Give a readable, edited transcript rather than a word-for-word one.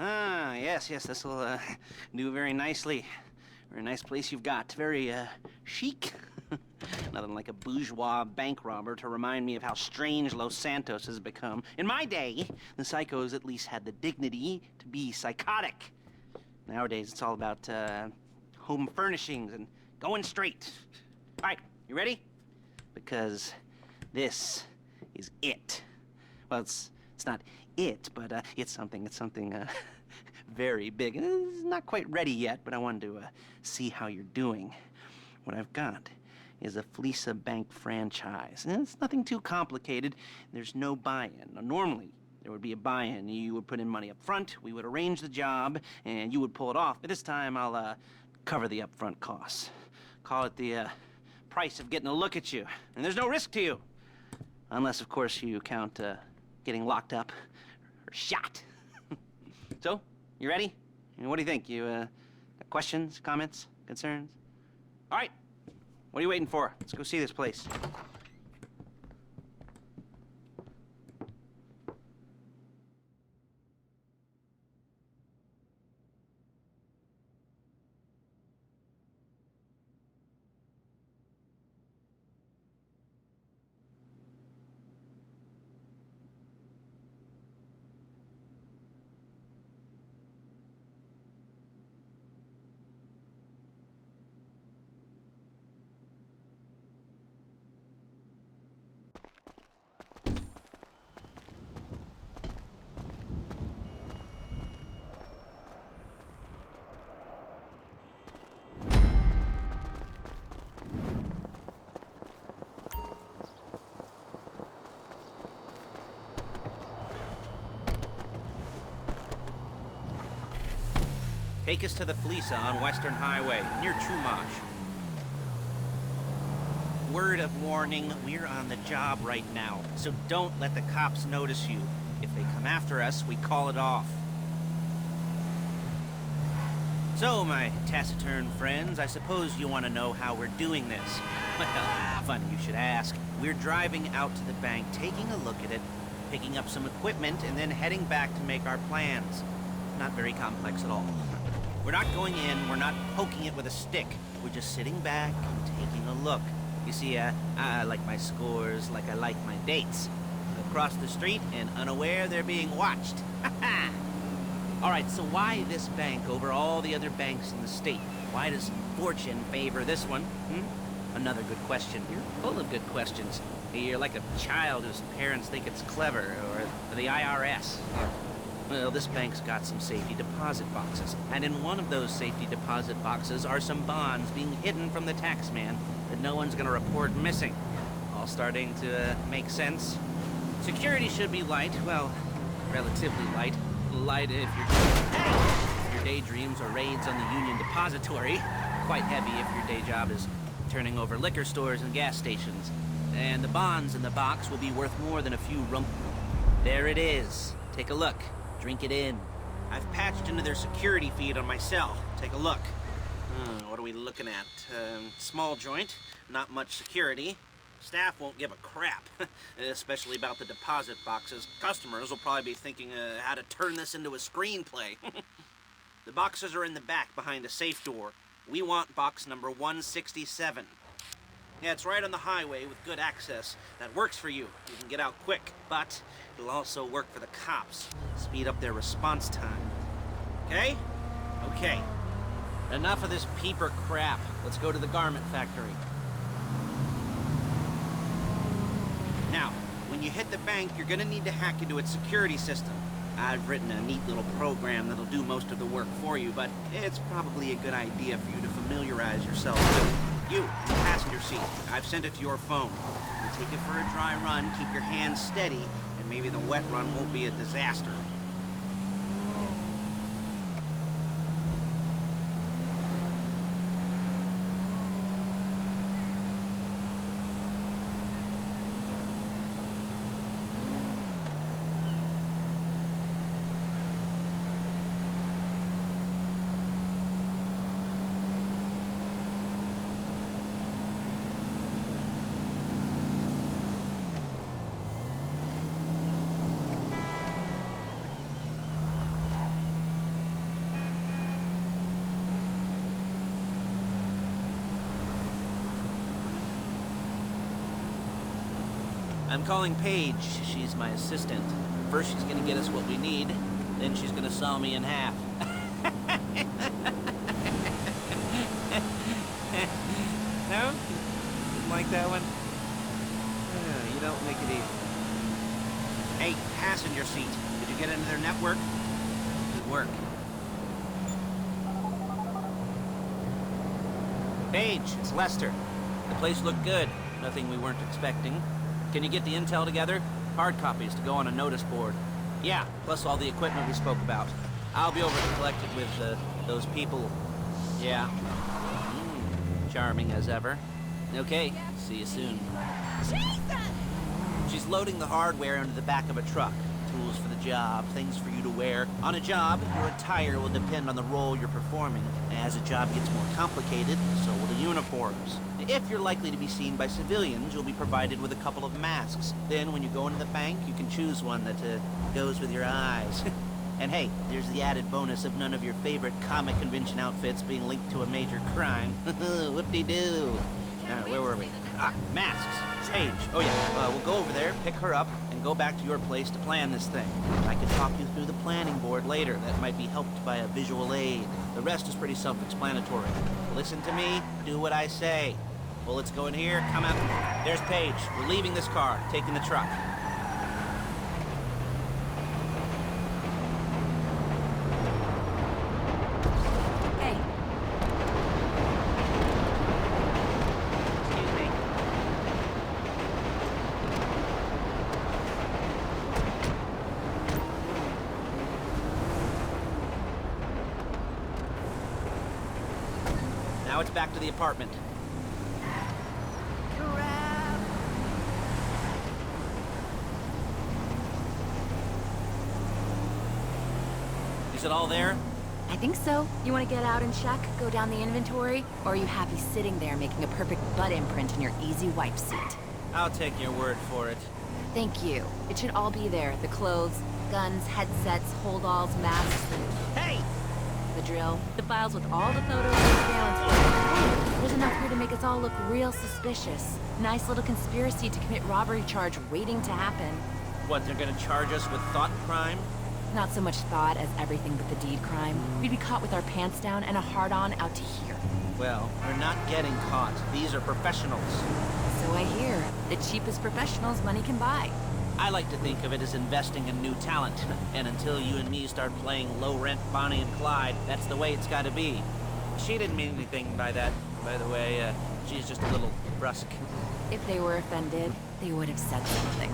Ah, yes, this will do very nicely. Very nice place you've got. Very chic. Nothing like a bourgeois bank robber to remind me of how strange Los Santos has become. In my day, the psychos at least had the dignity to be psychotic. Nowadays, it's all about home furnishings and going straight. All right, you ready? Because this is it. Well, it's not it, but it's something very big. And it's not quite ready yet, but I wanted to see how you're doing. What I've got is a fleecer bank franchise. And it's nothing too complicated. There's no buy-in. Now, normally, there would be a buy-in. You would put in money up front, we would arrange the job, and you would pull it off. But this time, I'll cover the upfront costs. Call it the price of getting a look at you. And there's no risk to you. Unless, of course, you count getting locked up or shot. So, you ready? What do you think? You got questions, comments, concerns? All right. What are you waiting for? Let's go see this place. Take us to the fleecer on Western Highway, near Chumash. Word of warning, we're on the job right now, so don't let the cops notice you. If they come after us, we call it off. So, my taciturn friends, I suppose you want to know how we're doing this. Well, funny you should ask. We're driving out to the bank, taking a look at it, picking up some equipment, and then heading back to make our plans. Not very complex at all. We're not going in, we're not poking it with a stick. We're just sitting back and taking a look. You see, I like my scores like I like my dates. Across the street and unaware they're being watched. All right, so why this bank over all the other banks in the state? Why does fortune favor this one? Another good question. You're full of good questions. You're like a child whose parents think it's clever, or the IRS. Well, this bank's got some safety deposit boxes, and in one of those safety deposit boxes are some bonds being hidden from the tax man that no one's gonna report missing. All starting to make sense. Security should be light, well, relatively light. Light if your daydreams are raids on the Union Depository. Quite heavy if your day job is turning over liquor stores and gas stations. And the bonds in the box will be worth more than a few There it is. Take a look. Drink it in. I've patched into their security feed on my cell. Take a look. What are we looking at? Small joint, not much security. Staff won't give a crap, especially about the deposit boxes. Customers will probably be thinking how to turn this into a screenplay. The boxes are in the back behind a safe door. We want box number 167. Yeah, it's right on the highway with good access. That works for you. You can get out quick, but it'll also work for the cops. Speed up their response time. Okay? Okay. Enough of this peeper crap. Let's go to the garment factory. Now, when you hit the bank, you're gonna need to hack into its security system. I've written a neat little program that'll do most of the work for you, but it's probably a good idea for you to familiarize yourself with. You, in the passenger seat. I've sent it to your phone. You take it for a dry run, keep your hands steady, and maybe the wet run won't be a disaster. I'm calling Paige. She's my assistant. First she's gonna get us what we need, then she's gonna saw me in half. No? Didn't like that one? You don't make it easy. Hey, passenger seat. Did you get into their network? Good work. Paige, it's Lester. The place looked good. Nothing we weren't expecting. Can you get the intel together? Hard copies to go on a notice board. Yeah, plus all the equipment we spoke about. I'll be over to collect it with, those people. Yeah. Charming as ever. Okay, see you soon. She's loading the hardware into the back of a truck. Tools for the job, things for you to wear. On a job, your attire will depend on the role you're performing. As a job gets more complicated, so will the uniforms. If you're likely to be seen by civilians, you'll be provided with a couple of masks. Then when you go into the bank, you can choose one that goes with your eyes. And hey, there's the added bonus of none of your favorite comic convention outfits being linked to a major crime. Whoop-de-doo. Where were we? Ah, masks. Paige. Oh yeah, we'll go over there, pick her up, and go back to your place to plan this thing. I can talk you through the planning board later. That might be helped by a visual aid. The rest is pretty self-explanatory. Listen to me, do what I say. Bullets go in here, come out. There's Paige. We're leaving this car, taking the truck. Now it's back to the apartment. Is it all there? I think so. You want to get out and check? Go down the inventory? Or are you happy sitting there making a perfect butt imprint in your easy wipe seat? I'll take your word for it. Thank you. It should all be there. The clothes, guns, headsets, holdalls, masks, Hey! the drill. The files with all the photos and surveillance footage. There's enough here to make us all look real suspicious. Nice little conspiracy to commit robbery charge waiting to happen. What, they're gonna charge us with thought crime? Not so much thought as everything but the deed crime. We'd be caught with our pants down and a hard-on out to here. Well, we're not getting caught. These are professionals. So I hear. The cheapest professionals money can buy. I like to think of it as investing in new talent. And until you and me start playing low-rent Bonnie and Clyde, that's the way it's gotta be. She didn't mean anything by that, by the way. She's just a little brusque. If they were offended, they would have said something.